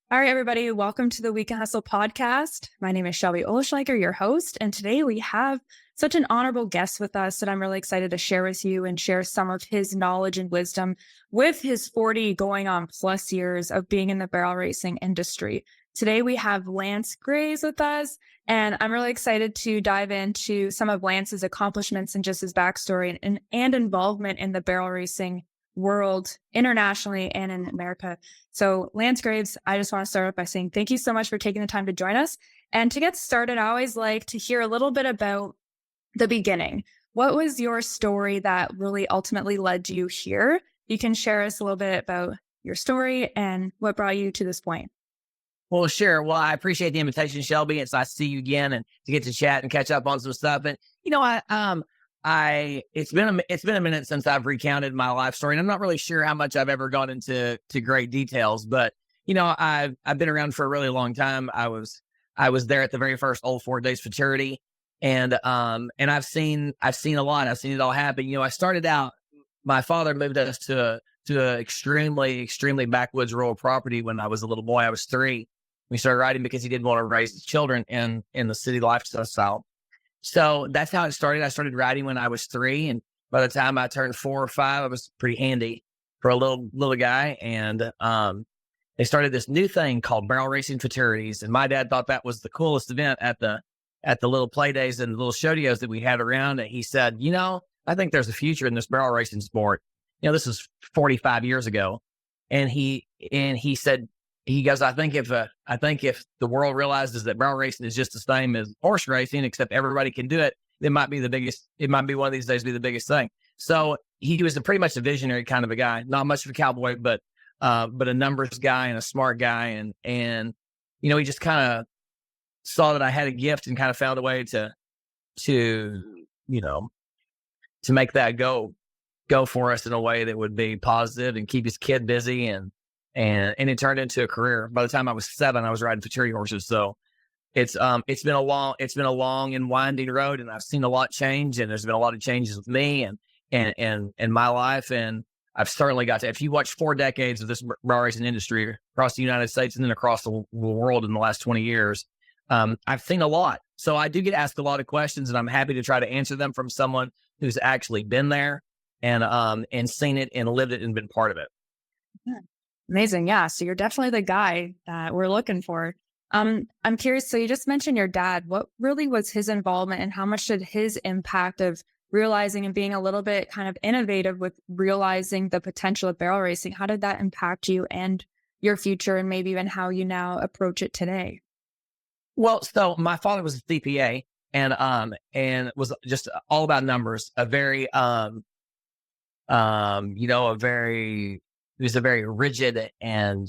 All right, everybody, welcome to the Weekend Hustle podcast. My name is Shelby Olschleicher, your host, and today we have such an honorable guest with us that I'm really excited to share with you and share some of his knowledge and wisdom with his 40 going on plus years of being in the barrel racing industry. Today we have Lance Grays with us, and I'm really excited to dive into some of Lance's accomplishments and just his backstory and involvement in the barrel racing world internationally and in America. So Lance Graves, I just want to start off by saying thank you so much for taking the time to join us. And to get started, I always like to hear a little bit about the beginning. What was your story that really ultimately led you here? You can share us a little bit about your story and what brought you to this point. Well, sure. Well, I appreciate the invitation, Shelby. It's nice to see you again and to get to chat and catch up on some stuff. And it's been a minute since I've recounted my life story, and I'm not really sure how much I've ever gone into great details. But I've been around for a really long time. I was there at the very first Old Fort Days Futurity, and I've seen a lot. I've seen it all happen. I started out. My father moved us to an extremely backwoods rural property when I was a little boy. I was 3. We started riding because he didn't want to raise his children in the city lifestyle. So that's how it started. I started riding when I was 3, and by the time I turned 4 or 5, I was pretty handy for a little guy. And they started this new thing called barrel racing fraternities, and my dad thought that was the coolest event at the little play days and the little shodeos that we had around. And he said, I think there's a future in this barrel racing sport. This is 45 years ago, and he said. He goes, I think if the world realizes that barrel racing is just the same as horse racing, except everybody can do it, it might be one of these days be the biggest thing. So he was pretty much a visionary kind of a guy, not much of a cowboy, but a numbers guy and a smart guy. And he just kind of saw that I had a gift and kind of found a way to make that go for us in a way that would be positive and keep his kid busy. And it turned into a career. By the time I was 7, I was riding futurity horses. So it's been a long and winding road, and I've seen a lot change, and there's been a lot of changes with me and my life. And I've certainly got to, if you watch 4 decades of this barrel racing industry across the United States and then across the world in the last 20 years, I've seen a lot. So I do get asked a lot of questions, and I'm happy to try to answer them from someone who's actually been there and seen it and lived it and been part of it. Yeah. Amazing. Yeah. So you're definitely the guy that we're looking for. I'm curious. So you just mentioned your dad. What really was his involvement, and how much did his impact of realizing and being a little bit kind of innovative with realizing the potential of barrel racing? How did that impact you and your future, and maybe even how you now approach it today? Well, so my father was a CPA and was just all about numbers. He was a very rigid and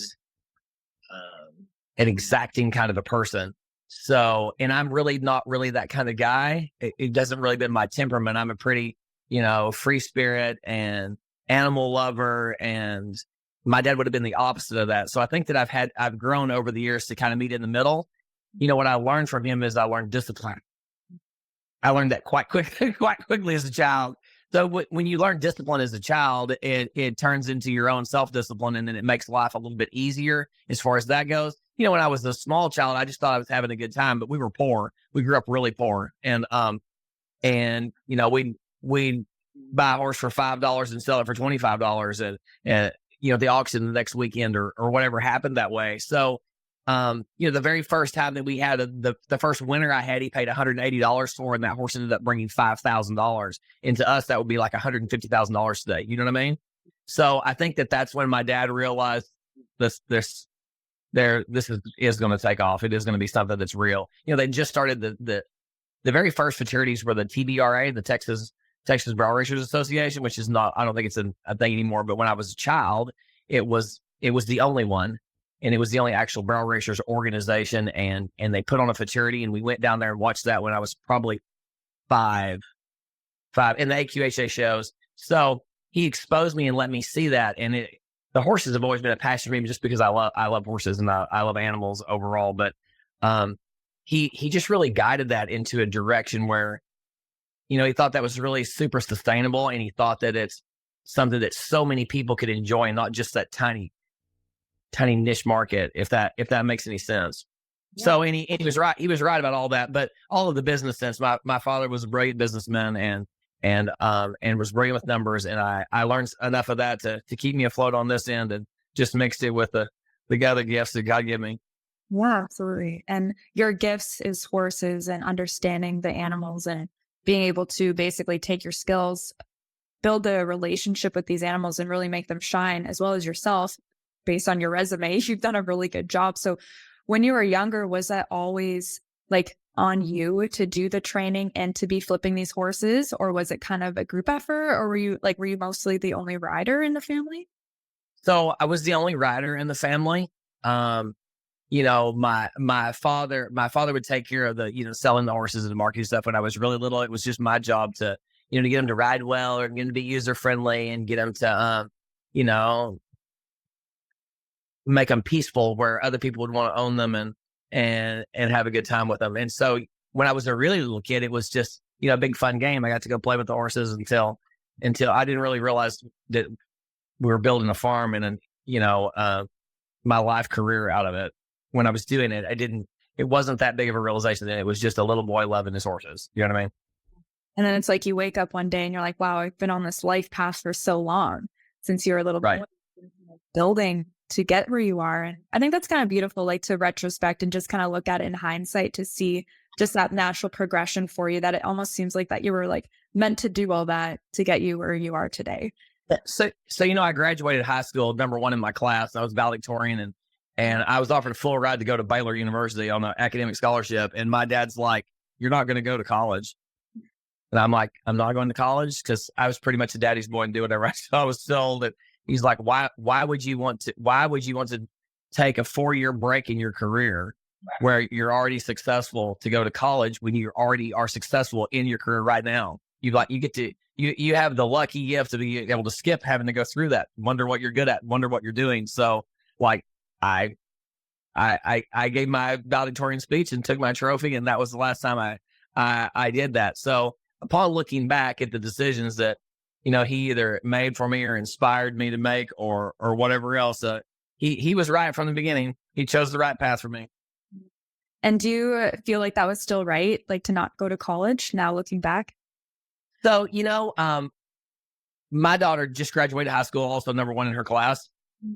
an exacting kind of a person. So, and I'm really not really that kind of guy. It doesn't really been my temperament. I'm a pretty, free spirit and animal lover. And my dad would have been the opposite of that. So I think that I've grown over the years to kind of meet in the middle. What I learned from him is I learned discipline. I learned that quite quickly as a child. So when you learn discipline as a child, it turns into your own self-discipline, and then it makes life a little bit easier as far as that goes. When I was a small child, I just thought I was having a good time, but we were poor. We grew up really poor. And we'd buy a horse for $5 and sell it for $25 and the auction the next weekend or whatever happened that way. So, the very first time that we had the first winter I had, he paid $180 for, and that horse ended up bringing $5,000. And to us, that would be like $150,000 today. You know what I mean? So I think that's when my dad realized this is going to take off. It is going to be something that's real. They just started the very first fraternities were the TBRA, the Texas Barrel Racers Association, which is not, I don't think it's a thing anymore. But when I was a child, it was the only one. And it was the only actual barrel racers organization, and they put on a fraterity, and we went down there and watched that when I was probably 5 in the AQHA shows. So he exposed me and let me see that. And the horses have always been a passion for me, just because I love horses and I love animals overall. But he just really guided that into a direction where, he thought that was really super sustainable, and he thought that it's something that so many people could enjoy, and not just that tiny tiny niche market, if that makes any sense. Yeah. So, and he was right. He was right about all that, but all of the business sense. My father was a brilliant businessman and was brilliant with numbers, and I learned enough of that to keep me afloat on this end, and just mixed it with the other gifts that God gave me. Yeah, absolutely. And your gifts is horses and understanding the animals and being able to basically take your skills, build a relationship with these animals and really make them shine, as well as yourself. Based on your resume, you've done a really good job. So when you were younger, was that always like on you to do the training and to be flipping these horses? Or was it kind of a group effort? Or were you mostly the only rider in the family? So I was the only rider in the family. My father would take care of the, selling the horses and the marketing stuff when I was really little. It was just my job to get them to ride well, or get them to be user friendly, and get them to, make them peaceful where other people would want to own them and have a good time with them. And so when I was a really little kid, it was just, a big fun game. I got to go play with the horses until I didn't really realize that we were building a farm and my life career out of it. When I was doing it, it wasn't that big of a realization that it was just a little boy loving his horses. You know what I mean? And then it's like you wake up one day and you're like, wow, I've been on this life path for so long since you were a little Right. boy, building to get where you are. And I think that's kind of beautiful, like to retrospect and just kind of look at it in hindsight to see just that natural progression for you, that it almost seems like that you were like meant to do all that to get you where you are today. So I graduated high school number one in my class. I was valedictorian, and I was offered a full ride to go to Baylor University on an academic scholarship. And my dad's like, "You're not going to go to college." And I'm like, "I'm not going to college," because I was pretty much a daddy's boy and do whatever I was told. And he's like, "Why would you want to take a 4-year break in your career where you're already successful to go to college when you already are successful in your career right now? You have the lucky gift to be able to skip having to go through that, wonder what you're good at, wonder what you're doing." So like I gave my valedictorian speech and took my trophy, and that was the last time I did that. So upon looking back at the decisions that he either made for me or inspired me to make, or whatever else, he was right from the beginning. He chose the right path for me. And do you feel like that was still right, like to not go to college now looking back? So my daughter just graduated high school, also number one in her class.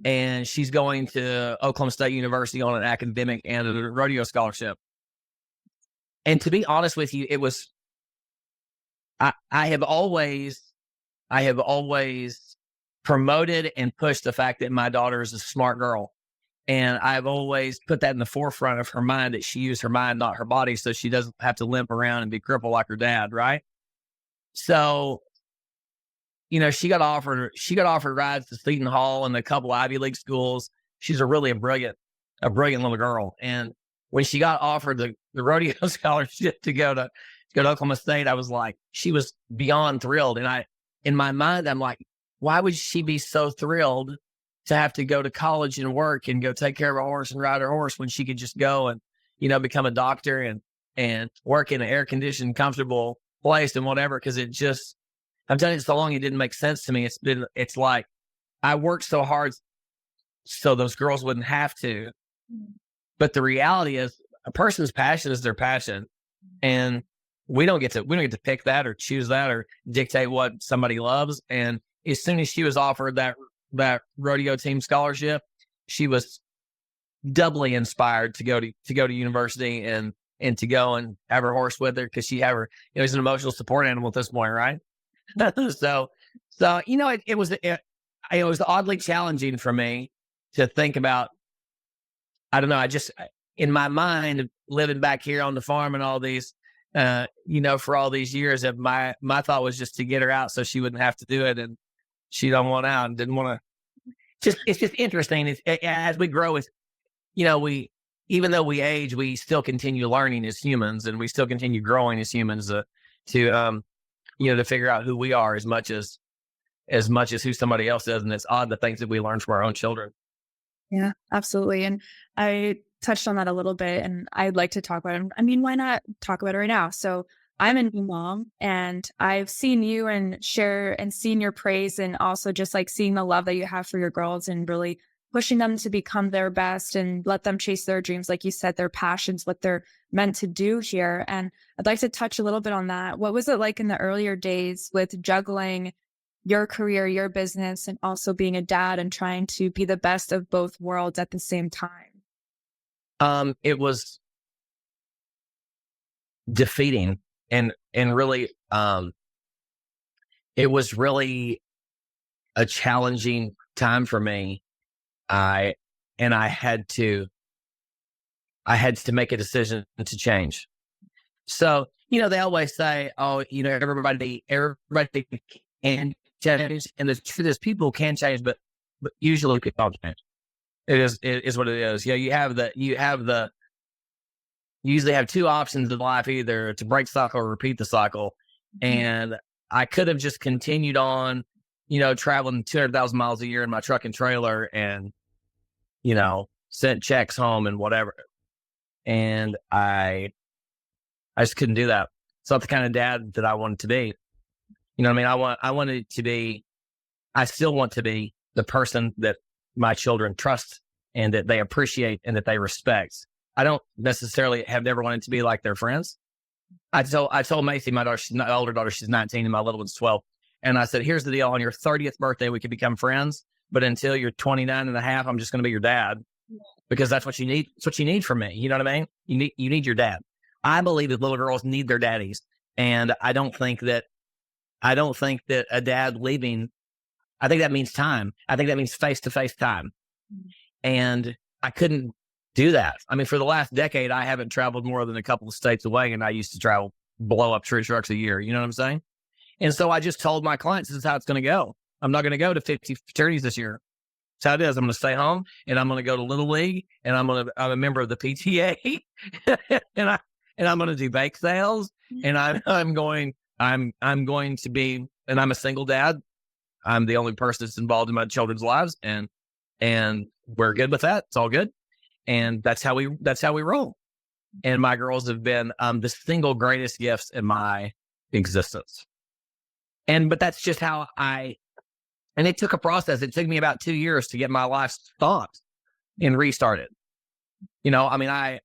And she's going to Oklahoma State University on an academic and a rodeo scholarship. And to be honest with you, it was, I have always promoted and pushed the fact that my daughter is a smart girl. And I've always put that in the forefront of her mind, that she used her mind, not her body, so she doesn't have to limp around and be crippled like her dad. Right. So, she got offered rides to Seton Hall and a couple Ivy League schools. She's a brilliant little girl. And when she got offered the rodeo scholarship to go to Oklahoma State, I was like, she was beyond thrilled. And in my mind, I'm like, why would she be so thrilled to have to go to college and work and go take care of a horse and ride her horse when she could just go and, become a doctor and work in an air conditioned, comfortable place and whatever? Cause I've done it so long, it didn't make sense to me. It's like I worked so hard so those girls wouldn't have to. But the reality is, a person's passion is their passion. And we don't get to pick that or choose that or dictate what somebody loves. And as soon as she was offered that rodeo team scholarship, she was doubly inspired to go to university and to go and have her horse with her, because she have her, he's an emotional support animal at this point, right? So it was oddly challenging for me to think about. I don't know. I just, in my mind, living back here on the farm and all these, for all these years, my thought was just to get her out so she wouldn't have to do it, and she don't want out and didn't want to. It's just interesting. As we grow, even though we age, we still continue learning as humans, and we still continue growing as humans to figure out who we are as much as who somebody else is. And it's odd the things that we learn from our own children. Yeah, absolutely. And I touched on that a little bit, and I'd like to talk about it. I mean, why not talk about it right now? So I'm a new mom, and I've seen you and share and seen your praise, and also just like seeing the love that you have for your girls and really pushing them to become their best and let them chase their dreams. Like you said, their passions, what they're meant to do here. And I'd like to touch a little bit on that. What was it like in the earlier days with juggling your career, your business, and also being a dad and trying to be the best of both worlds at the same time? It was defeating and really, it was really a challenging time for me. I had to make a decision to change. So, they always say, oh, everybody can change. And the truth is people can change, but usually people don't change. It is what it is. You usually have two options in life, either to break the cycle or repeat the cycle. And I could have just continued on, traveling 200,000 miles a year in my truck and trailer and, sent checks home and whatever. And I just couldn't do that. It's not the kind of dad that I wanted to be. You know what I mean? I still want to be the person that my children trust and that they appreciate and that they respect. I don't necessarily have never wanted to be like their friends. I told Macy, my daughter, she's not older daughter, she's 19 and my little one's 12. And I said, here's the deal. On your 30th birthday, we could become friends. But until you're 29 and a half, I'm just going to be your dad because that's what you need. It's what you need from me. You know what I mean? You need your dad. I believe that little girls need their daddies. And I don't think that a dad leaving, I think that means time. I think that means face-to-face time. And I couldn't do that. I mean, for the last decade, I haven't traveled more than a couple of states away, and I used to travel, blow up 3 trucks a year. You know what I'm saying? And so I just told my clients, this is how it's going to go. I'm not going to go to 50 fraternities this year. That's how it is. I'm going to stay home, and I'm going to go to Little League, and I'm a member of the PTA, and I'm going to do bake sales, and I'm going to be, and I'm a single dad. I'm the only person that's involved in my children's lives, and we're good with that. It's all good. And that's how we roll. And my girls have been the single greatest gifts in my existence. But that's just how and it took a process. It took me about 2 years to get my life stopped and restarted. I mean, I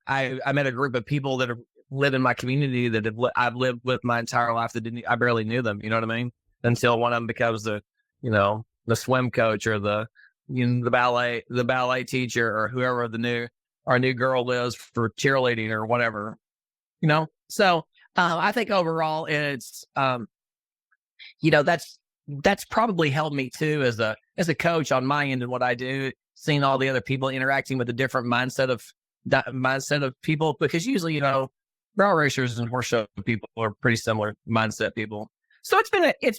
met a group of people that have lived in my community that I've lived with my entire life I barely knew them. You know what I mean? Until one of them becomes the swim coach or the ballet teacher or whoever our new girl is for cheerleading or whatever, So I think overall it's, that's probably helped me too as a coach on my end and what I do, seeing all the other people interacting with a different mindset of people, because usually, barrel racers and horse show people are pretty similar mindset people. So it's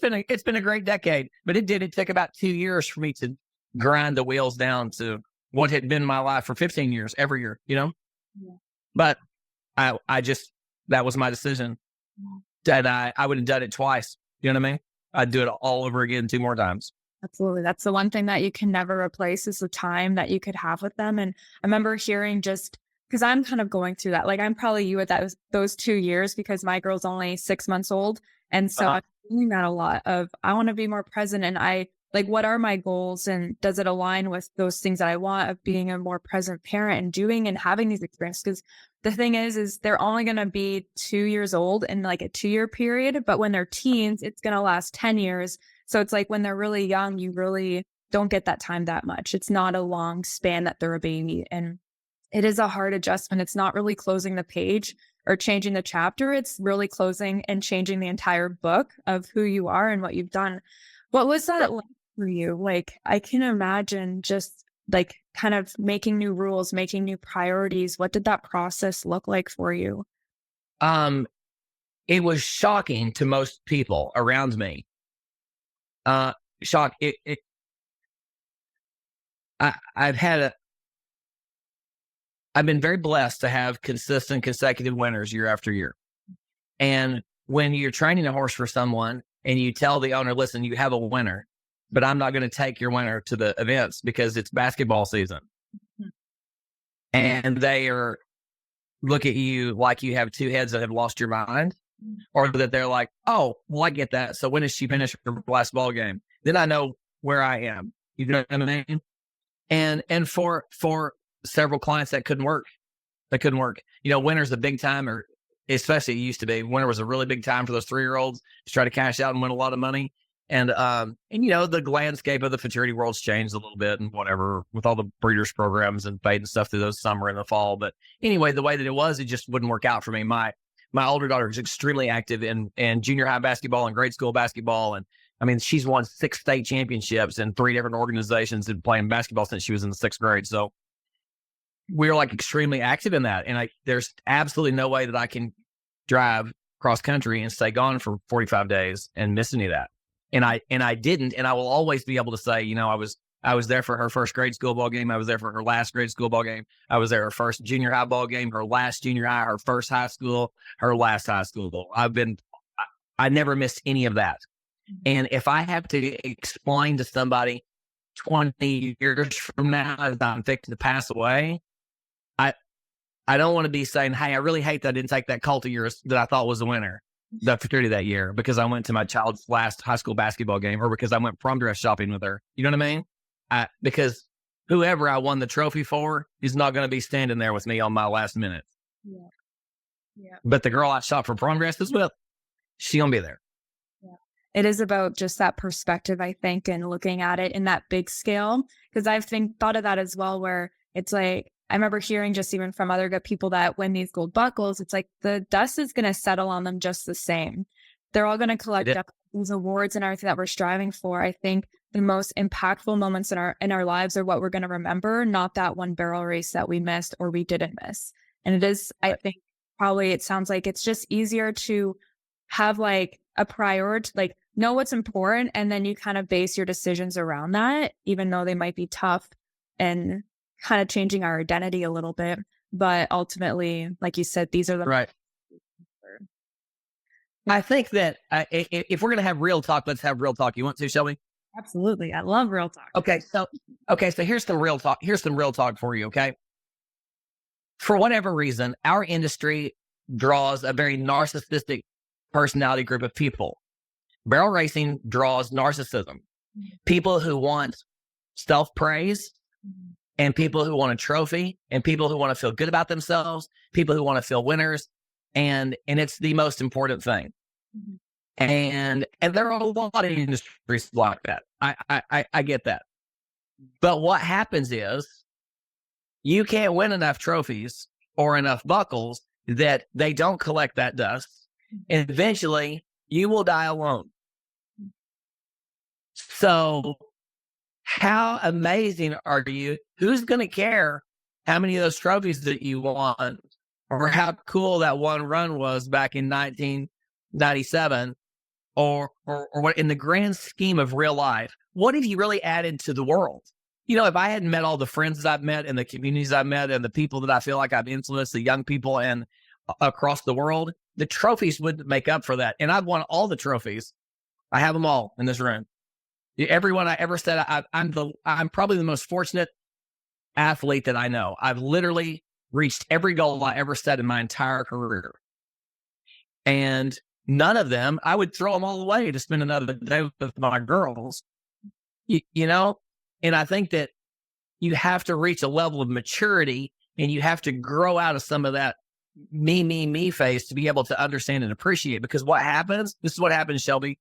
been a great decade, but it took about 2 years for me to grind the wheels down to what had been my life for 15 years every year, Yeah. But that was my decision. And I would have done it twice. You know what I mean? I'd do it all over again 2 more times. Absolutely. That's the one thing that you can never replace is the time that you could have with them. And I remember hearing because I'm kind of going through that. Like I'm probably you at those 2 years because my girl's only 6 months old. And so I'm doing that a lot of, I want to be more present and what are my goals and does it align with those things that I want of being a more present parent and doing and having these experiences? Because the thing is they're only going to be 2 years old in like a 2-year period. But when they're teens, it's going to last 10 years. So it's like when they're really young, you really don't get that time that much. It's not a long span that they're a baby. And it is a hard adjustment. It's not really closing the page or changing the chapter. It's really closing and changing the entire book of who you are and what you've done. What was that like for you? Like, I can imagine just like kind of making new rules, making new priorities. What did that process look like for you? It was shocking to most people around me. Shock. I've been very blessed to have consistent consecutive winners year after year. And when you're training a horse for someone and you tell the owner, listen, you have a winner, but I'm not going to take your winner to the events because it's basketball season. Mm-hmm. And they look at you like you have 2 heads that have lost your mind, or that they're like, oh, well, I get that. So when does she finish her last ball game? Then I know where I am. You know what I mean? And for several clients that couldn't work. Winter's a big time, or especially it used to be. Winter was a really big time for those 3-year-olds to try to cash out and win a lot of money. And the landscape of the futurity world's changed a little bit and whatever with all the breeders programs and fade and stuff through those summer and the fall. But anyway, the way that it just wouldn't work out for me. My older daughter is extremely active in junior high basketball and grade school basketball. And I mean, she's won 6 state championships in 3 different organizations and playing basketball since she was in the 6th grade. So we're like extremely active in that. And there's absolutely no way that I can drive cross country and stay gone for 45 days and miss any of that. And I didn't. And I will always be able to say, I was there for her first grade school ball game. I was there for her last grade school ball game. I was there her first junior high ball game, her last junior high, her first high school, her last high school ball. I never missed any of that. And if I have to explain to somebody 20 years from now as I'm fixing to pass away, I don't want to be saying, hey, I really hate that I didn't take that cult of yours that I thought was the winner, the futurity that year, because I went to my child's last high school basketball game, or because I went prom dress shopping with her. You know what I mean? Because whoever I won the trophy for is not going to be standing there with me on my last minute. Yeah. Yeah. But the girl I shopped for prom dresses with, she going to be there. Yeah. It is about just that perspective, I think, and looking at it in that big scale. Because I've thought of that as well, where it's like, I remember hearing just even from other good people that when these gold buckles, it's like the dust is going to settle on them just the same. They're all going to collect up these awards and everything that we're striving for. I think the most impactful moments in our lives are what we're going to remember, not that one barrel race that we missed or we didn't miss. And it is, I think, probably it sounds like it's just easier to have like a priority, like know what's important, and then you kind of base your decisions around that, even though they might be tough and kind of changing our identity a little bit. But ultimately, like you said, these are the right. I think that if we're going to have real talk, let's have real talk. You want to, Shelby? Absolutely. I love real talk. Okay. So here's some real talk. Here's some real talk for you. Okay. For whatever reason, our industry draws a very narcissistic personality group of people. Barrel racing draws narcissism. People who want self-praise, and people who want a trophy, and people who want to feel good about themselves, people who want to feel winners. And it's the most important thing. And there are a lot of industries like that. I get that. But what happens is you can't win enough trophies or enough buckles that they don't collect that dust. And eventually you will die alone. So how amazing are you? Who's going to care how many of those trophies that you won, or how cool that one run was back in 1997, or what in the grand scheme of real life? What have you really added to the world? If I hadn't met all the friends that I've met and the communities I've met and the people that I feel like I've influenced, the young people and across the world, the trophies wouldn't make up for that. And I've won all the trophies. I have them all in this room. Everyone I ever said, I'm probably the most fortunate athlete that I know. I've literally reached every goal I ever set in my entire career. And none of them, I would throw them all away to spend another day with my girls, And I think that you have to reach a level of maturity, and you have to grow out of some of that me phase to be able to understand and appreciate. Because this is what happens, Shelby.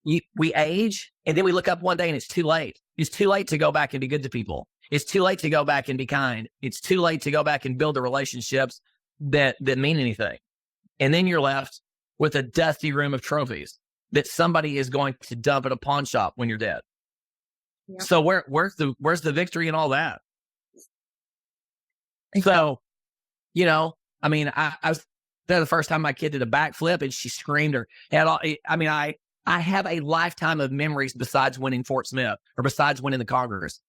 We age, and then we look up one day and it's too late. It's too late to go back and be good to people. It's too late to go back and be kind. It's too late to go back and build the relationships that mean anything. And then you're left with a dusty room of trophies that somebody is going to dump at a pawn shop when you're dead. Yep. So where's the victory in all that? So, I was there the first time my kid did a backflip and she screamed or had all, I have a lifetime of memories besides winning Fort Smith or besides winning the Congress,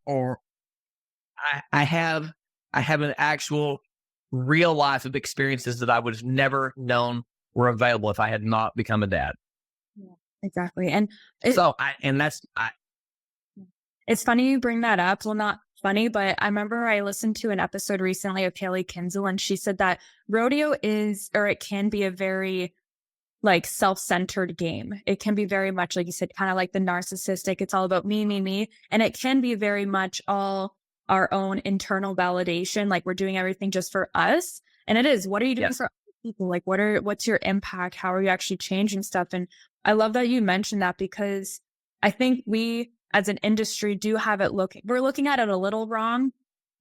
or I have an actual real life of experiences that I would have never known were available if I had not become a dad. Yeah, exactly. And it's funny you bring that up. Well, not funny, but I remember I listened to an episode recently of Haley Kinsel, and she said that rodeo it can be a very like self-centered game. It can be very much, like you said, kind of like the narcissistic. It's all about me, me, me. And it can be very much all our own internal validation. Like we're doing everything just for us. And it is, what are you doing for other people? Like what's your impact? How are you actually changing stuff? And I love that you mentioned that, because I think we as an industry do have it we're looking at it a little wrong.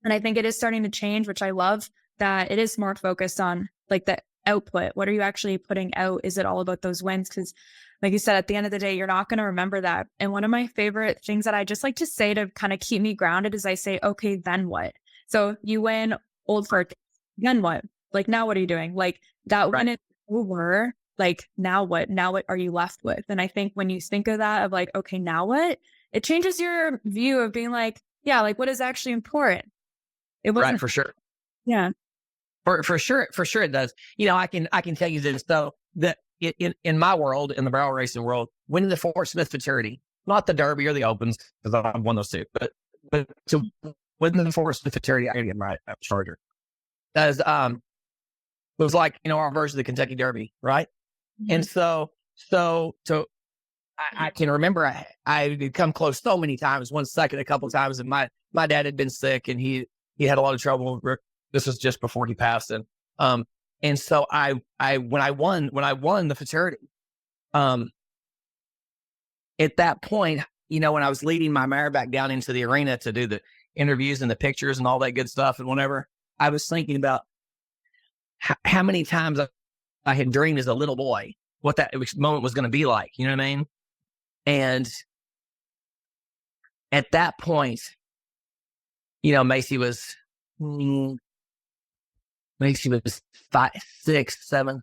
And I think it is starting to change, which I love that it is more focused on like the output. What are you actually putting out? Is it all about those wins? Because like you said, at the end of the day, you're not going to remember that. And one of my favorite things that I just like to say to kind of keep me grounded is I say, okay, then what? So you win Old Fort, then what? Like, now what are you doing? Like that win is over. Like, now what? Now what are you left with? And I think when you think of that, of like, okay, now what? It changes your view of being like, yeah, like what is actually important? It wasn't, right, for sure. Yeah. For sure it does. I can tell you this though, that in my world, in the barrel racing world, winning the Fort Smith Futurity, not the Derby or the Opens, because I've won those two, but to win the Fort Smith Futurity, I gotta get my charger. As it was like our version of the Kentucky Derby, right? Mm-hmm. And so I can remember I had come close so many times, a couple of times, and my dad had been sick and he had a lot of trouble. This was just before he passed, and so when I won the Futurity, at that point, when I was leading my mare back down into the arena to do the interviews and the pictures and all that good stuff and whatever, I was thinking about how many times I had dreamed as a little boy what that moment was going to be like. You know what I mean? And at that point, Macy was 5, 6, 7.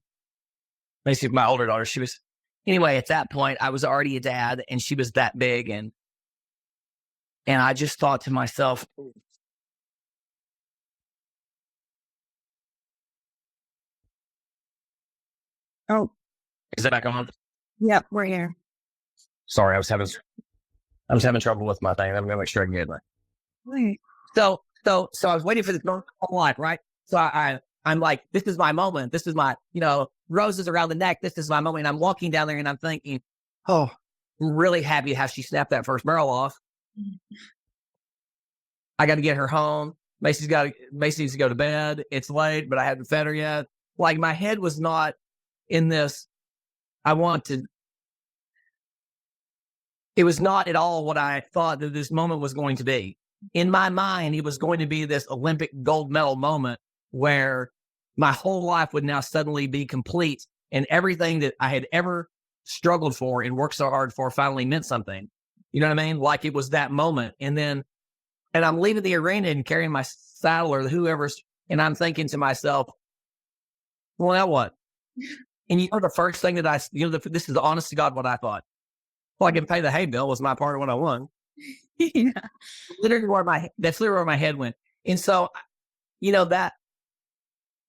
Macy, my older daughter, anyway, at that point, I was already a dad and she was that big. And I just thought to myself, oh, is that back on? Yep, we're here. Sorry, I was having trouble with my thing. I'm gonna make sure I can get it. Right. So I was waiting for this whole life, right? So I'm like, this is my moment. This is my, roses around the neck. This is my moment. And I'm walking down there and I'm thinking, oh, I'm really happy how she snapped that first barrel off. I got to get her home. Macy's needs to go to bed. It's late, but I haven't fed her yet. Like my head was not in this. It was not at all what I thought that this moment was going to be. In my mind, it was going to be this Olympic gold medal moment where my whole life would now suddenly be complete and everything that I had ever struggled for and worked so hard for finally meant something. You know what I mean? Like it was that moment. And I'm leaving the arena and carrying my saddle or whoever's, and I'm thinking to myself, well, now what? And the first thing that this is honest to God what I thought. Well, I can pay the hay bill was my part of what I won. Yeah. That's literally where my head went. And so,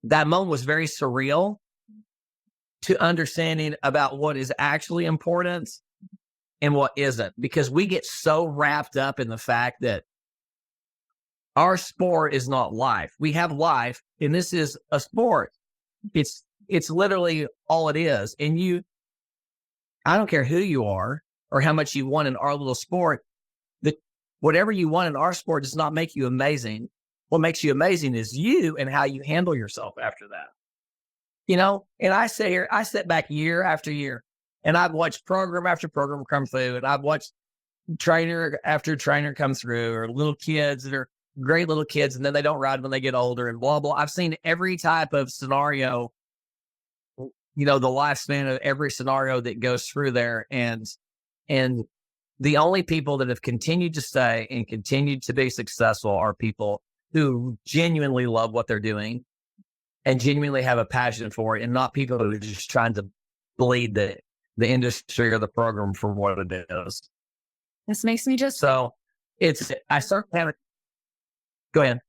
that moment was very surreal to understanding about what is actually important and what isn't, because we get so wrapped up in the fact that our sport is not life. We have life, and this is a sport. It's literally all it is. And I don't care who you are or how much you won in our little sport. Whatever you won in our sport does not make you amazing. What makes you amazing is you and how you handle yourself after that. And I sit back year after year and I've watched program after program come through, and I've watched trainer after trainer come through, or little kids that are great little kids and then they don't ride when they get older and blah, blah. I've seen every type of scenario, the lifespan of every scenario that goes through there. And the only people that have continued to stay and continued to be successful are people who genuinely love what they're doing and genuinely have a passion for it, and not people who are just trying to bleed the industry or the program for what it is. This makes me just... So I certainly haven't... Go ahead.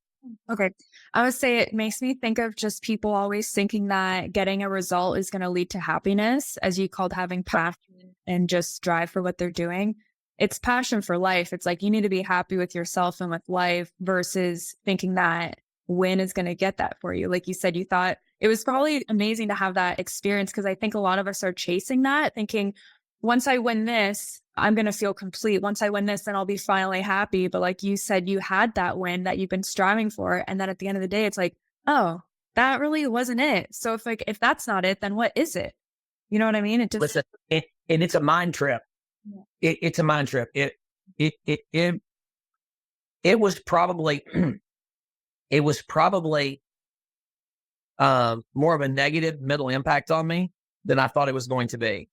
Okay. I would say it makes me think of just people always thinking that getting a result is going to lead to happiness, as you called having passion and just drive for what they're doing. It's passion for life. It's like you need to be happy with yourself and with life, versus thinking that win is going to get that for you. Like you said, you thought it was probably amazing to have that experience, because I think a lot of us are chasing that, thinking, once I win this, I'm going to feel complete. Once I win this, then I'll be finally happy. But like you said, you had that win that you've been striving for. And then at the end of the day, it's like, oh, that really wasn't it. So if that's not it, then what is it? You know what I mean? It just, Listen, and it's a mind trip. Yeah. It's a mind trip. It was probably, it was probably more of a negative mental impact on me than I thought it was going to be.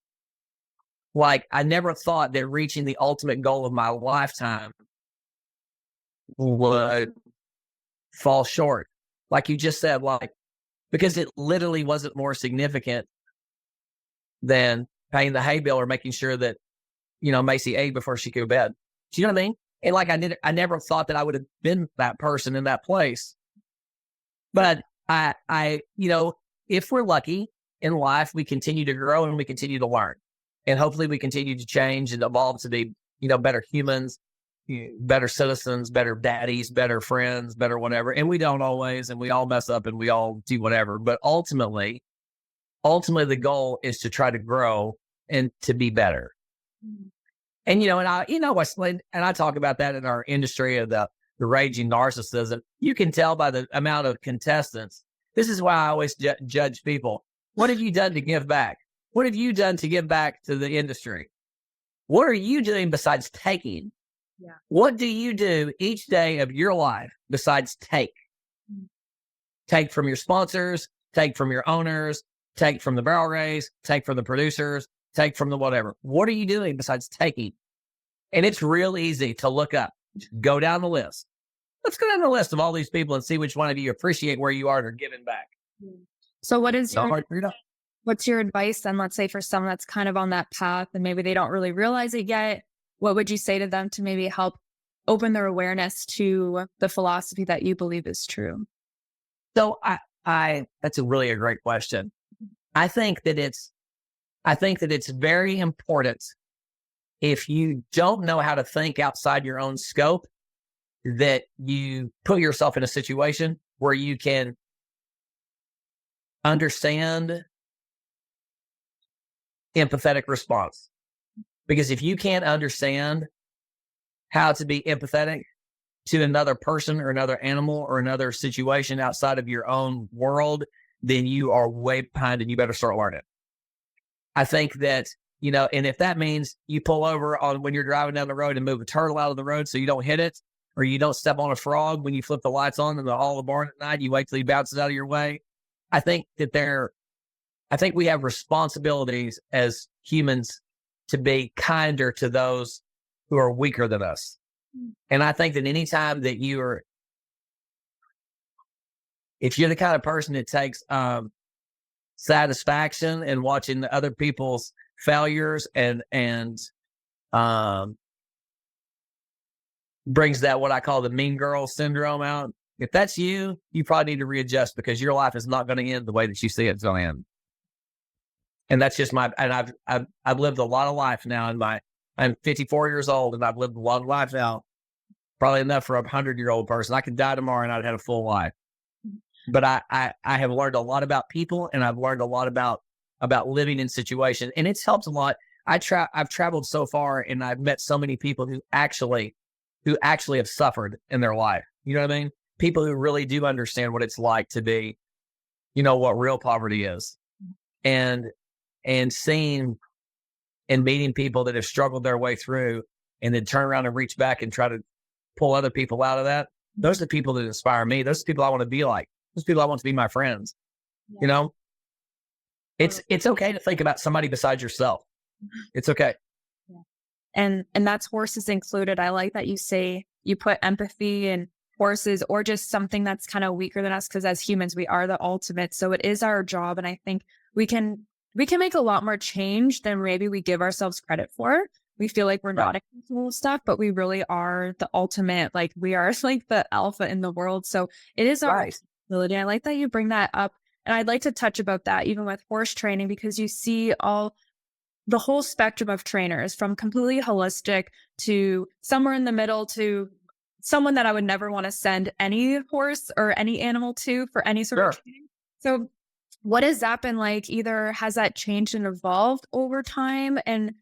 Like, I never thought that reaching the ultimate goal of my lifetime would fall short. Like you just said, like, because it literally wasn't more significant than paying the hay bill or making sure that, Macy ate before she go to bed. Do you know what I mean? And like, I never thought that I would have been that person in that place. But if we're lucky in life, we continue to grow and we continue to learn. And hopefully we continue to change and evolve to be, better humans, better citizens, better daddies, better friends, better whatever. And we don't always, and we all mess up and we all do whatever. But ultimately the goal is to try to grow and to be better. Mm-hmm. And, and I talk about that in our industry of the raging narcissism. You can tell by the amount of contestants. This is why I always judge people. What have you done to give back? What have you done to give back to the industry? What are you doing besides taking? Yeah. What do you do each day of your life besides take? Mm-hmm. Take from your sponsors, take from your owners, take from the barrel race, take from the producers, take from the whatever. What are you doing besides taking? And it's real easy to look up. Just go down the list. Let's go down the list of all these people and see which one of you appreciate where you are and are giving back. So what's your advice then, let's say, for someone that's kind of on that path and maybe they don't really realize it yet? What would you say to them to maybe help open their awareness to the philosophy that you believe is true? So that's a great question. I think that it's very important, if you don't know how to think outside your own scope, that you put yourself in a situation where you can understand empathetic response. Because if you can't understand how to be empathetic to another person or another animal or another situation outside of your own world, then you are way behind and you better start learning. I think that, and if that means you pull over when you're driving down the road and move a turtle out of the road so you don't hit it, or you don't step on a frog when you flip the lights on in the hall of the barn at night, you wait till he bounces out of your way. I think we have responsibilities as humans to be kinder to those who are weaker than us. And I think that anytime that if you're the kind of person that takes satisfaction in watching other people's failures and brings that, what I call the mean girl syndrome out. If that's you probably need to readjust, because your life is not going to end the way that you see it's going to end. And that's just I've lived a lot of life now, and I'm 54 years old, and I've lived a lot of life now, probably enough for a 100-year-old person. I could die tomorrow and I'd had a full life. But I have learned a lot about people, and I've learned a lot about living in situations, and it's helped a lot. I've traveled so far, and I've met so many people who actually have suffered in their life. You know what I mean? People who really do understand what it's like to be, what real poverty is, and seeing and meeting people that have struggled their way through, and then turn around and reach back and try to pull other people out of that. Those are the people that inspire me. Those are the people I want to be like. Those people I want to be my friends. Yeah. It's okay to think about somebody besides yourself. It's okay. Yeah. And that's horses included. I like that you say you put empathy in horses, or just something that's kind of weaker than us, because as humans, we are the ultimate. So it is our job. And I think we can make a lot more change than maybe we give ourselves credit for. We feel like we're not capable of stuff, but we really are the ultimate. Like, we are like the alpha in the world. So it is our responsibility. I like that you bring that up. And I'd like to touch about that even with horse training, because you see the whole spectrum of trainers, from completely holistic to somewhere in the middle to someone that I would never want to send any horse or any animal to for any sort Sure. of training. So what has that been like? Either has that changed and evolved over time? And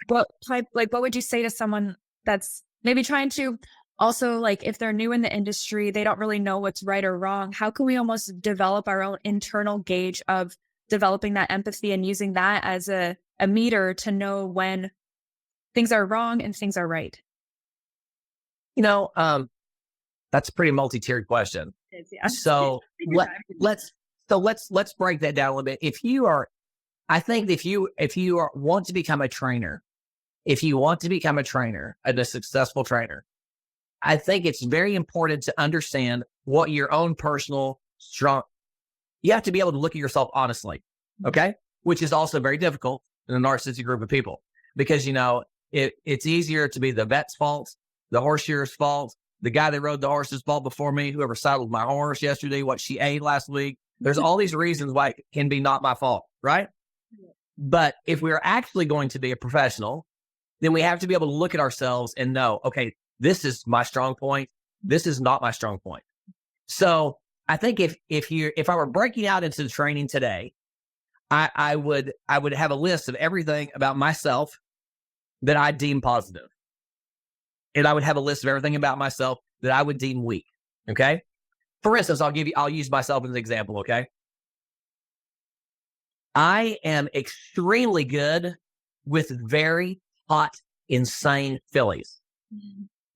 what would you say to someone that's maybe trying to also, like, if they're new in the industry, they don't really know what's right or wrong. How can we almost develop our own internal gauge of developing that empathy and using that as a meter to know when things are wrong and things are right? That's a pretty multi-tiered question. Yeah. So let's break that down a little bit. I think if you want to become a trainer, and a successful trainer, I think it's very important to understand what your own personal strong. You have to be able to look at yourself honestly, okay? Which is also very difficult in a narcissistic group of people because it's easier to be the vet's fault, the horse shearer's fault, the guy that rode the horse's fault before me, whoever saddled my horse yesterday, what she ate last week. There's all these reasons why it can be not my fault, right? But if we're actually going to be a professional, then we have to be able to look at ourselves and know, okay, this is my strong point. This is not my strong point. So I think if I were breaking out into the training today, I would have a list of everything about myself that I deem positive. And I would have a list of everything about myself that I would deem weak. Okay. For instance, I'll use myself as an example. Okay. I am extremely good with very hot, insane fillies.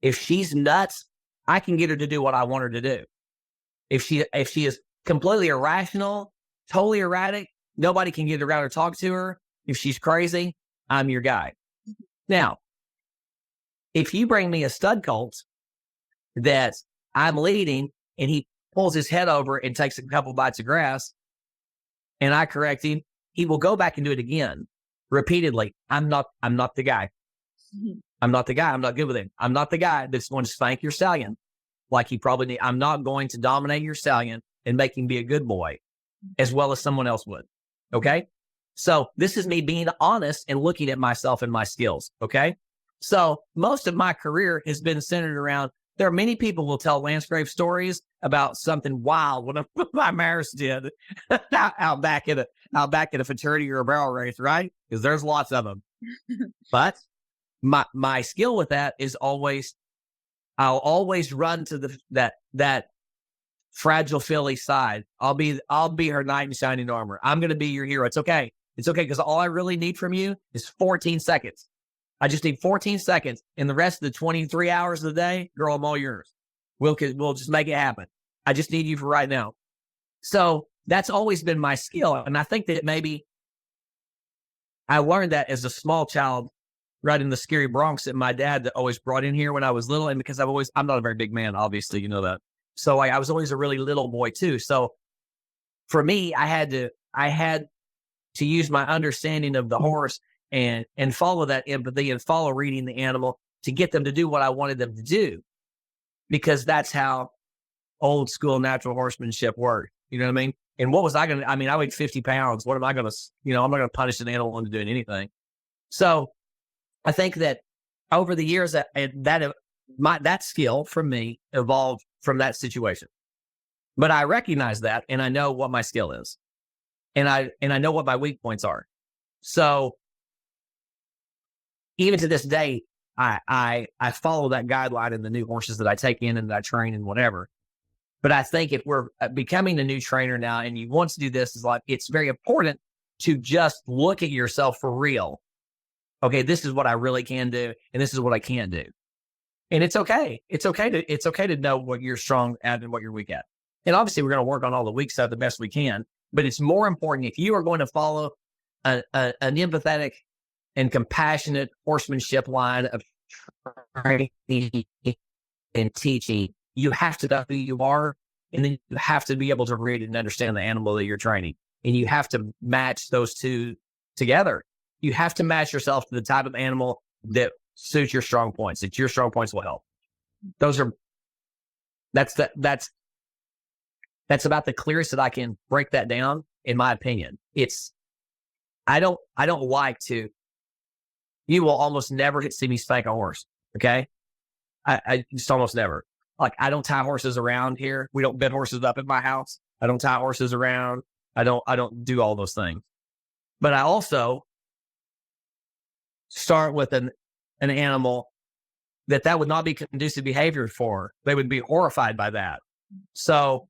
If she's nuts, I can get her to do what I want her to do. If she is completely irrational, totally erratic, nobody can get around or talk to her. If she's crazy, I'm your guy. Now, if you bring me a stud colt that I'm leading and he pulls his head over and takes a couple bites of grass and I correct him, he will go back and do it again repeatedly. I'm not the guy. I'm not the guy. I'm not good with him. I'm not the guy that's going to spank your stallion like he probably need. I'm not going to dominate your stallion and make him be a good boy as well as someone else would. Okay. So this is me being honest and looking at myself and my skills. Okay. So most of my career has been centered around, there are many people who will tell landscape stories about something wild one of my mares did out back at a futurity or a barrel race, right? Because there's lots of them. But my skill with that is I'll always run to that fragile filly side. I'll be her knight in shining armor. I'm going to be your hero. It's okay. It's okay. Because all I really need from you is 14 seconds. I just need 14 seconds. And the rest of the 23 hours of the day, girl, I'm all yours. We'll just make it happen. I just need you for right now. So that's always been my skill. And I think that maybe I learned that as a small child, riding the scary broncs that my dad always brought in here when I was little. And because I'm not a very big man, obviously, you know that. So I was always a really little boy too. So for me, I had to use my understanding of the horse and follow that empathy and follow reading the animal to get them to do what I wanted them to do. Because that's how old school natural horsemanship worked. You know what I mean? And what was I I weighed 50 pounds. What am I going to, I'm not going to punish an animal into doing anything. So I think that over the years that skill from me evolved from that situation. But I recognize that and I know what my skill is. And I know what my weak points are. So even to this day, I follow that guideline in the new horses that I take in and that I train and whatever. But I think if we're becoming a new trainer now and you want to do this, it's very important to just look at yourself for real. Okay, this is what I really can do, and this is what I can't do. And it's okay. It's okay to know what you're strong at and what you're weak at. And obviously, we're going to work on all the weak stuff the best we can. But it's more important if you are going to follow an empathetic and compassionate horsemanship line of training and teaching, you have to know who you are, and then you have to be able to read and understand the animal that you're training. And you have to match those two together. You have to match yourself to the type of animal that suits your strong points, that your strong points will help. That's about the clearest that I can break that down, in my opinion. I don't like to, you will almost never see me spank a horse. Okay. I just almost never. Like, I don't tie horses around here. We don't bed horses up at my house. I don't tie horses around. I don't do all those things. But I also start with an animal that would not be conducive behavior for. They would be horrified by that. So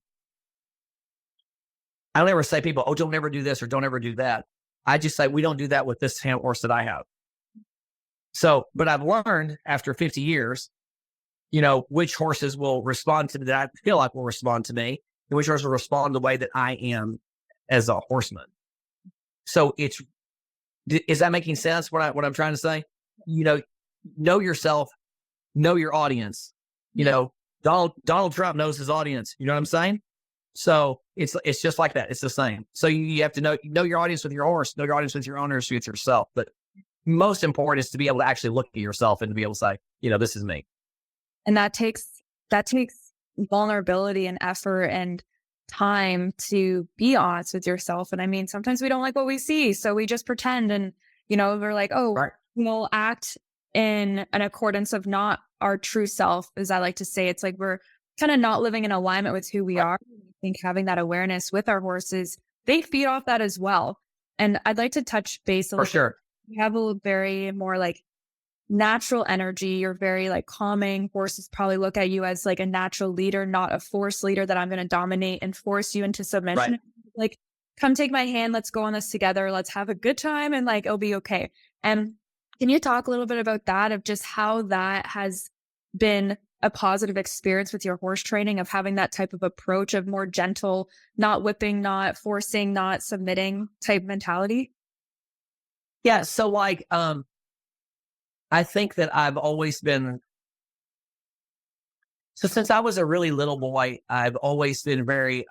I don't ever say people, oh, don't ever do this or don't ever do that. I just say, we don't do that with this horse that I have. So, but I've learned after 50 years, which horses will respond to me that I feel like will respond to me, and which horses will respond the way that I am as a horseman. So is that making sense? What I'm trying to say? Know yourself, know your audience. Donald Trump knows his audience. You know what I'm saying? So it's just like that. It's the same. So you have to know your audience with your horse, know your audience with your owners, with yourself. But most important is to be able to actually look at yourself and to be able to say, this is me. And that takes vulnerability and effort and time to be honest with yourself. And I mean, sometimes we don't like what we see, so we just pretend, and we're like, oh, right. We'll act in an accordance of not our true self, as I like to say. It's like we're kind of not living in alignment with who we are. I think having that awareness with our horses, they feed off that as well. And I'd like to touch base a little. For sure. You have a very more like natural energy. You're very like calming. Horses probably look at you as like a natural leader, not a force leader that I'm going to dominate and force you into submission. Right. Like, come take my hand. Let's go on this together. Let's have a good time, and like, it'll be okay. And can you talk a little bit about that, of just how that has been a positive experience with your horse training, of having that type of approach of more gentle, not whipping, not forcing, not submitting type mentality? Yeah. So like, I think that I've always been, so since I was a really little boy, I've always been very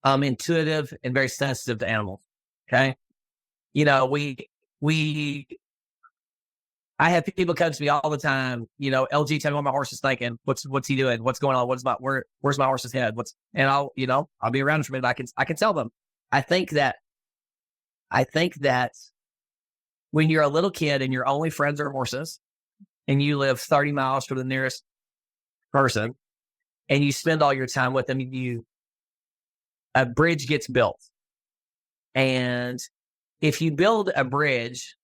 intuitive and very sensitive to animals. Okay. I have people come to me all the time, LG, tell me what my horse is thinking. What's he doing? What's going on? Where's my horse's head? And I'll be around for a minute. I can tell them. I think that when you're a little kid and your only friends are horses, and you live 30 miles from the nearest person, and you spend all your time with them, a bridge gets built. And if you build a bridge,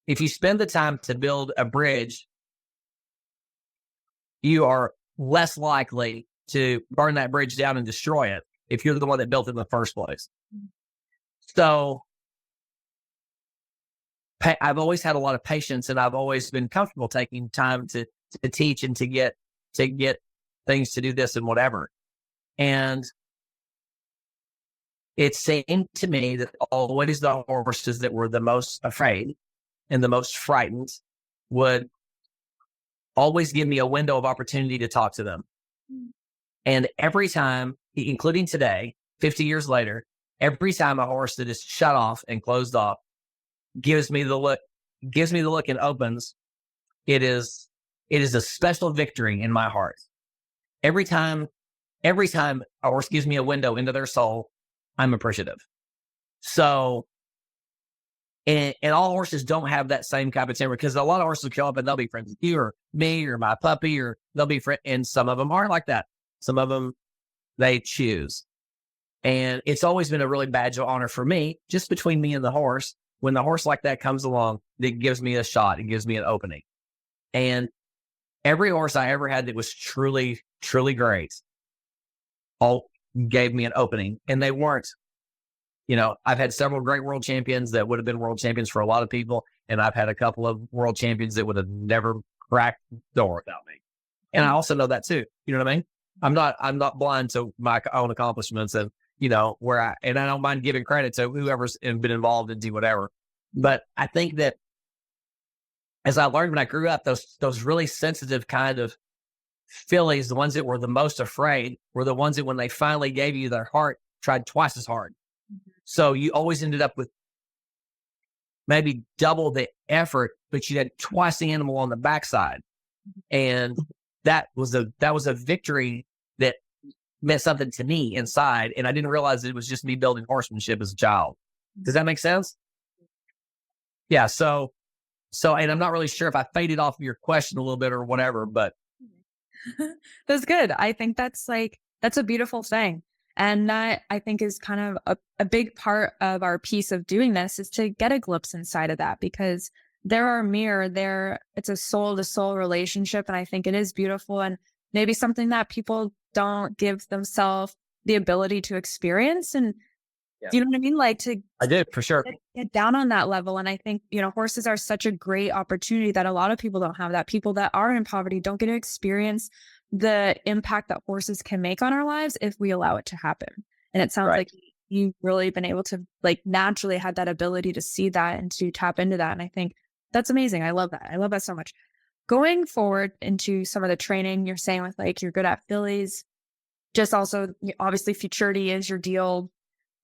if you spend the time to build a bridge, you are less likely to burn that bridge down and destroy it if you're the one that built it in the first place. So I've always had a lot of patience, and I've always been comfortable taking time to teach and to get things to do this and whatever. And it seemed to me that always the horses that were the most afraid and the most frightened would always give me a window of opportunity to talk to them. And every time, including today, 50 years later, every time a horse that is shut off and closed off gives me the look and opens, it is a special victory in my heart. Every time a horse gives me a window into their soul, I'm appreciative. So, and all horses don't have that same kind of temper, because a lot of horses will come up and they'll be friends with you or me or my puppy, or they'll be friends. And some of them aren't like that. Some of them, they choose. And it's always been a really badge of honor for me, just between me and the horse. When the horse like that comes along, it gives me a shot. It gives me an opening. And every horse I ever had that was truly, truly great all gave me an opening. And they weren't, I've had several great world champions that would have been world champions for a lot of people. And I've had a couple of world champions that would have never cracked the door without me. And I also know that too. You know what I mean? I'm not blind to my own accomplishments, and and I don't mind giving credit to whoever's been involved and do whatever. But I think that as I learned when I grew up, those really sensitive kind of fillies, the ones that were the most afraid, were the ones that when they finally gave you their heart, tried twice as hard. So you always ended up with maybe double the effort, but you had twice the animal on the backside. And that was a victory that meant something to me inside. And I didn't realize it was just me building horsemanship as a child. Does that make sense? Yeah. So, and I'm not really sure if I faded off of your question a little bit or whatever, but That's good. I think that's a beautiful thing. And that I think is kind of a big part of our piece of doing this is to get a glimpse inside of that because there are mirror there. It's a soul to soul relationship. And I think it is beautiful and maybe something that people don't give themselves the ability to experience. And Yeah, do you know what I mean? Like to I do for sure. get down on that level. And I think, horses are such a great opportunity that a lot of people don't have that. People that are in poverty don't get to experience the impact that horses can make on our lives if we allow it to happen. And it sounds Right. like you've really been able to like naturally had that ability to see that and to tap into that. And I think that's amazing. I love that. I love that so much. Going forward into some of the training you're saying with like you're good at fillies, just also obviously futurity is your deal.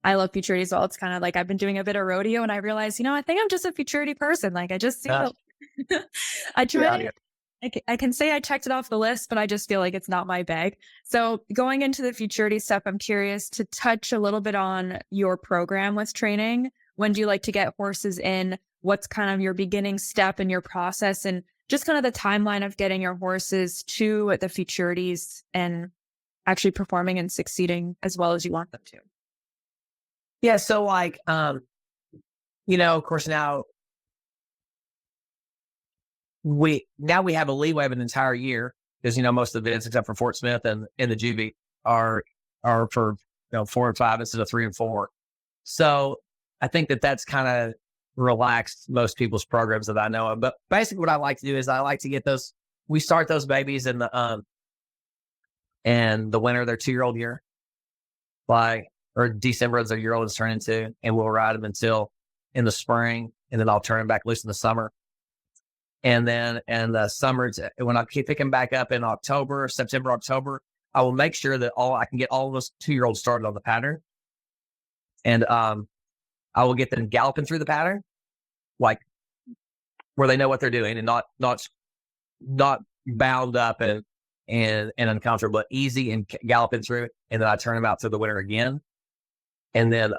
I love futurity as well. It's kind of like I've been doing a bit of rodeo and I realized, I think I'm just a futurity person. Like I just see Uh, I yeah, try to, I can say I checked it off the list, but I just feel like it's not my bag. So going into the futurity stuff, I'm curious to touch a little bit on your program with training. When do you like to get horses in? What's kind of your beginning step in your process and just kind of the timeline of getting your horses to the futurities and actually performing and succeeding as well as you want them to? yeah. So like, of course now we have a leeway of an entire year because most of the events except for Fort Smith and in the Juvie are for 4 and 5 instead of 3 and 4. So I think that's kind of relaxed most people's programs that I know of. But basically, what I like to do is I like to get those. We start those babies in the winter, their 2-year-old year, or December as their year-old is turning 2, and we'll ride them until in the spring, and then I'll turn them back loose in the summer. And then in the summer, when I keep picking back up in September, October, I will make sure that I can get all of those 2-year-olds started on the pattern. And I will get them galloping through the pattern, like where they know what they're doing and not bound up and uncomfortable, but easy and galloping through it. And then I turn them out through the winter again. And then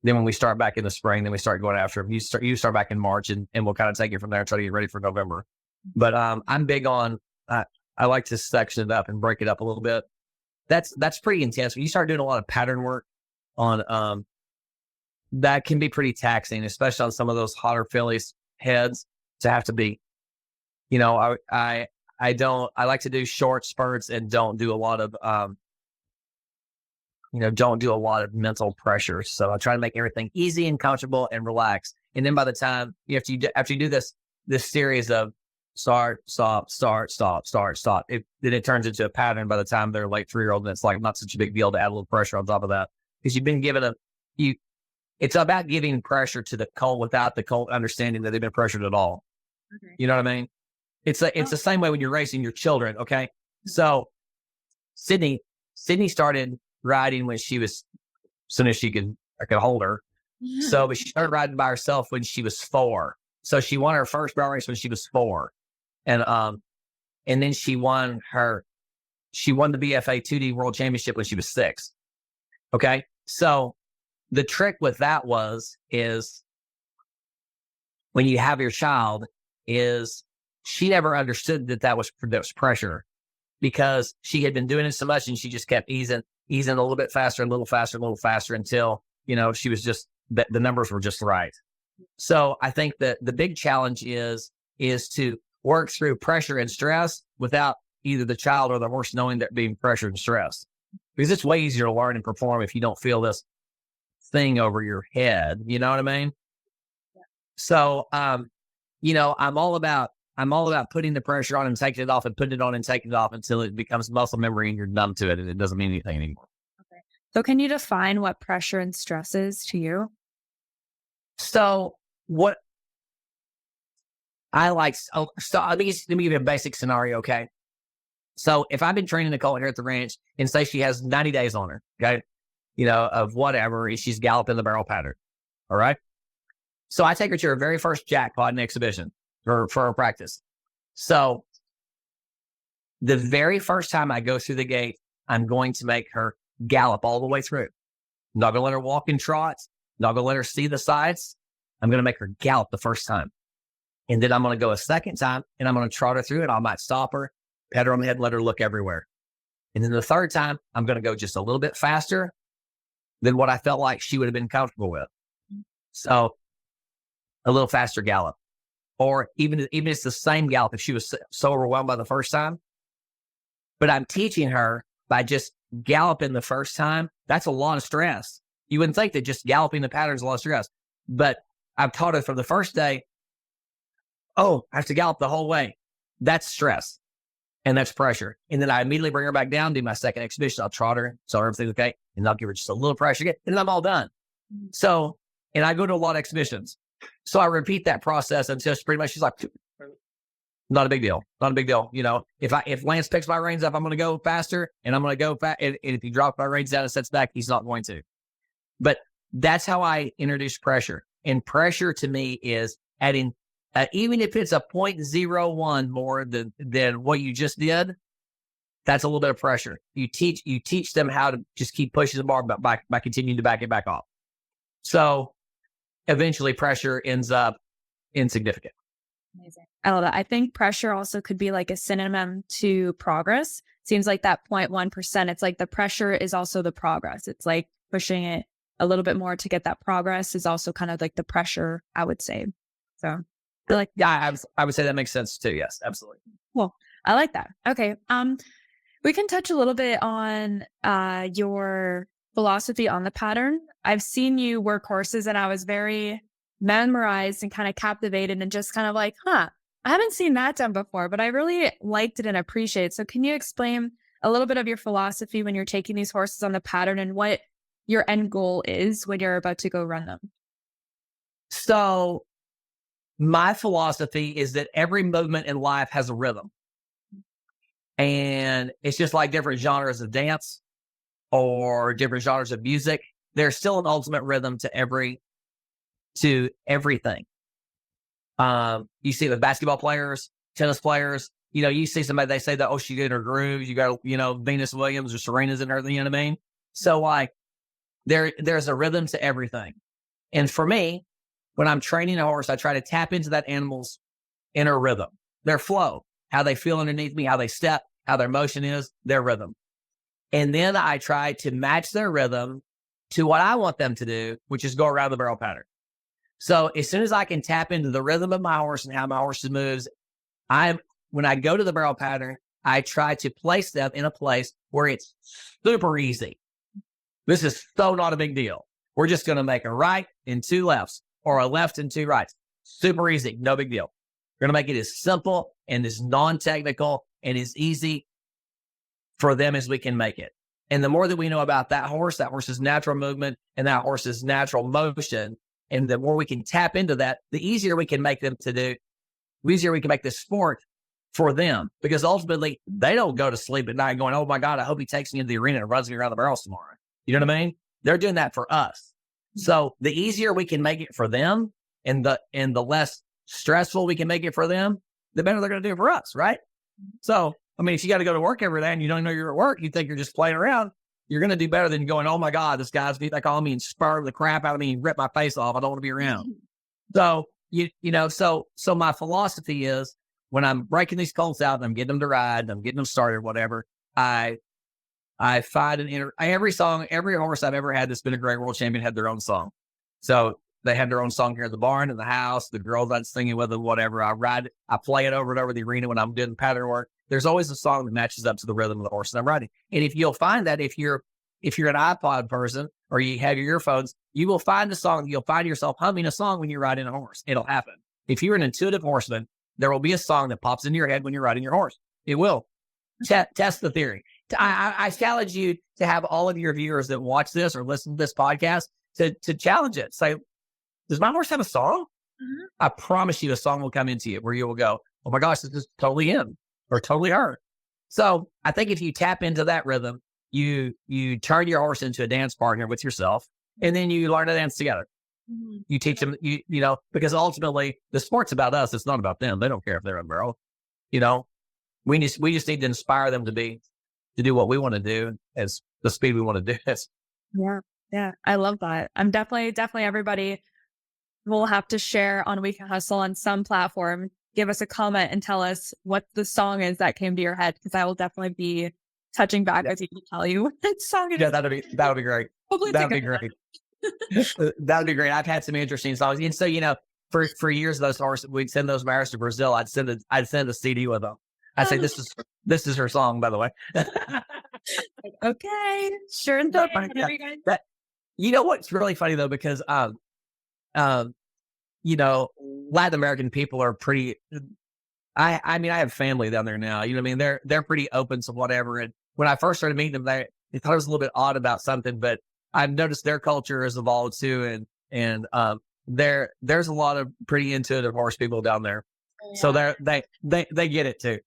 when we start back in the spring, then we start going after them. You start back in March and we'll kind of take it from there and try to get ready for November. But I'm big on, I like to section it up and break it up a little bit. That's pretty intense. When you start doing a lot of pattern work on, that can be pretty taxing, especially on some of those hotter fillies heads to have to be, I like to do short spurts and don't do a lot of, mental pressure. So I try to make everything easy and comfortable and relaxed. And then by the time after you do this series of start, stop, start, stop, start, stop, then it turns into a pattern by the time they're like 3-year-old. And it's like not such a big deal to add a little pressure on top of that because you've been given it's about giving pressure to the colt without the colt understanding that they've been pressured at all. Okay. You know what I mean? It's the same way when you're racing your children. Okay. So Sydney started riding when she was, as soon as I could hold her. So, but she started riding by herself when she was 4. So she won her first barrel race when she was 4. And then she won the BFA 2D World Championship when she was 6. Okay. So the trick with that is when you have your child is she never understood that was pressure because she had been doing it so much and she just kept easing a little bit faster, a little faster until, she was just, the numbers were just right. So I think that the big challenge is to work through pressure and stress without either the child or the horse knowing they're being pressured and stressed. Because it's way easier to learn and perform if you don't feel this thing over your head. You know what I mean? Yeah. So, I'm all about putting the pressure on and taking it off and putting it on and taking it off until it becomes muscle memory and you're numb to it and it doesn't mean anything anymore. Okay. So can you define what pressure and stress is to you? So what I like, so let me give you a basic scenario. Okay. So if I've been training a colt here at the ranch and say she has 90 days on her, okay, of whatever, and she's galloping the barrel pattern. All right. So I take her to her very first jackpot in exhibition for her practice. So the very first time I go through the gate, I'm going to make her gallop all the way through. I'm not going to let her walk in trots. Not going to let her see the sides. I'm going to make her gallop the first time. And then I'm going to go a second time and I'm going to trot her through it. I might stop her pat her on the head and let her look everywhere. And then the third time, I'm going to go just a little bit faster than what I felt like she would have been comfortable with. So a little faster gallop, or even if it's the same gallop, if she was so overwhelmed by the first time, but I'm teaching her by just galloping the first time. That's a lot of stress. You wouldn't think that just galloping the pattern is a lot of stress, but I've taught her from the first day, oh, I have to gallop the whole way. That's stress and that's pressure. And then I immediately bring her back down, do my second exhibition. I'll trot her, tell her everything's okay. And I'll give her just a little pressure again, and then I'm all done. So, and I go to a lot of exhibitions. So I repeat that process until pretty much she's like, not a big deal. Not a big deal. You know, if Lance picks my reins up, I'm going to go faster, and I'm going to go fast. And if he drops my reins down and sets back, he's not going to. But that's how I introduce pressure. And pressure to me is adding, even if it's a 0.01 more than what you just did, that's a little bit of pressure. You teach them how to just keep pushing the bar by continuing to back it back off. So eventually pressure ends up insignificant. Amazing. I love that. I think pressure also could be like a synonym to progress. Seems like that 0.1%. It's like the pressure is also the progress. It's like pushing it a little bit more to get that progress is also kind of like the pressure, I would say. So I like, yeah, I would say that makes sense too. Yes, absolutely. Well, I like that. Okay. We can touch a little bit on your philosophy on the pattern. I've seen you work horses, and I was very memorized and kind of captivated and just kind of like, I haven't seen that done before, but I really liked it and appreciate it. So can you explain a little bit of your philosophy when you're taking these horses on the pattern and what your end goal is when you're about to go run them? So my philosophy is that every movement in life has a rhythm. And it's just like different genres of dance or different genres of music. There's still an ultimate rhythm to everything. You see with basketball players, tennis players, you know, you see somebody, they say that, oh, she's in her grooves. You got, you know, Venus Williams or Serena's in her, you know what I mean? So like there's a rhythm to everything. And for me, when I'm training a horse, I try to tap into that animal's inner rhythm, their flow, how they feel underneath me, how they step, how their motion is, their rhythm. And then I try to match their rhythm to what I want them to do, which is go around the barrel pattern. So as soon as I can tap into the rhythm of my horse and how my horse moves, when I go to the barrel pattern, I try to place them in a place where it's super easy. This is so not a big deal. We're just going to make a right and two lefts, or a left and two rights. Super easy, no big deal. We're going to make it as simple and as non-technical and as easy for them as we can make it. And the more that we know about that horse's natural movement and that horse's natural motion, and the more we can tap into that, the easier we can make them to do, the easier we can make this sport for them. Because ultimately, they don't go to sleep at night going, oh my God, I hope he takes me into the arena and runs me around the barrels tomorrow. You know what I mean? They're doing that for us. So the easier we can make it for them and the less stressful we can make it for them, the better they're going to do it for us, right? So, I mean, if you got to go to work every day and you don't know you're at work, you think you're just playing around, you're going to do better than going, oh my God, this guy's they call me and spur the crap out of me and rip my face off. I don't want to be around. So, so my philosophy is when I'm breaking these colts out and I'm getting them to ride and I'm getting them started, whatever, I find every horse I've ever had that's been a great world champion had their own song. So they had their own song here at the barn, in the house, the girls I'm singing with them, whatever. I play it over and over the arena when I'm doing pattern work. There's always a song that matches up to the rhythm of the horse that I'm riding. And if you'll find that if you're an iPod person or you have your earphones, you will find a song. You'll find yourself humming a song when you're riding a horse. It'll happen. If you're an intuitive horseman, there will be a song that pops into your head when you're riding your horse. It will. Test the theory. I challenge you to have all of your viewers that watch this or listen to this podcast to challenge it. Say, does my horse have a song? Mm-hmm. I promise you a song will come into you where you will go, oh my gosh, this is totally him or totally her. So I think if you tap into that rhythm, you turn your horse into a dance partner with yourself, and then you learn to dance together. Mm-hmm. You teach them, you know, because ultimately the sport's about us. It's not about them. They don't care if they're on barrel. You know, we just need to inspire them to do what we want to do as the speed we want to do this. Yeah. Yeah. I love that. I'm definitely everybody will have to share on Weekend Hustle on some platform give us a comment and tell us what the song is that came to your head, because I will definitely be touching back with you to tell you what that song is. Yeah, that'd be great. Hopefully That'd be great. That'd be great. I've had some interesting songs. And so, for years, those horses, we'd send those mares to Brazil. I'd send a CD with them. I'd say, this is her song, by the way. Okay. Sure thing. What's really funny though, because, Latin American people are pretty, I mean, I have family down there now, they're pretty open to whatever. And when I first started meeting them, they thought it was a little bit odd about something, but I've noticed their culture has evolved too. And there's a lot of pretty intuitive horse people down there. Yeah. So they get it too.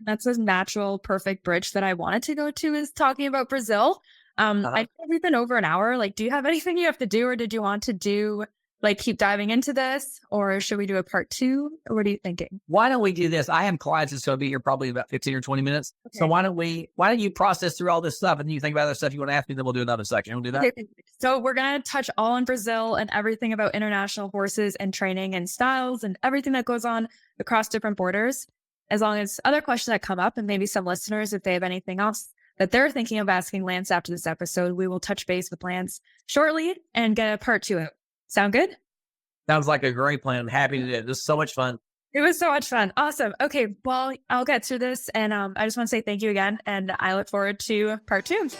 That's a natural, perfect bridge that I wanted to go to, is talking about Brazil. I think we've been over an hour. Like, do you have anything you have to do, or did you want to do, like, keep diving into this, or should we do a part 2? Or what are you thinking? Why don't we do this? I have clients that's going to be here probably about 15 or 20 minutes. Okay. So why don't you process through all this stuff, and then you think about other stuff you want to ask me, then we'll do another section. We'll do that. Okay. So we're going to touch all on Brazil and everything about international horses and training and styles and everything that goes on across different borders. As long as other questions that come up, and maybe some listeners, if they have anything else that they're thinking of asking Lance after this episode, we will touch base with Lance shortly and get a part 2 out. Sound good? Sounds like a great plan. I'm happy to do it. This is so much fun. It was so much fun. Awesome. Okay, well, I'll get through this, and I just want to say thank you again, and I look forward to part 2.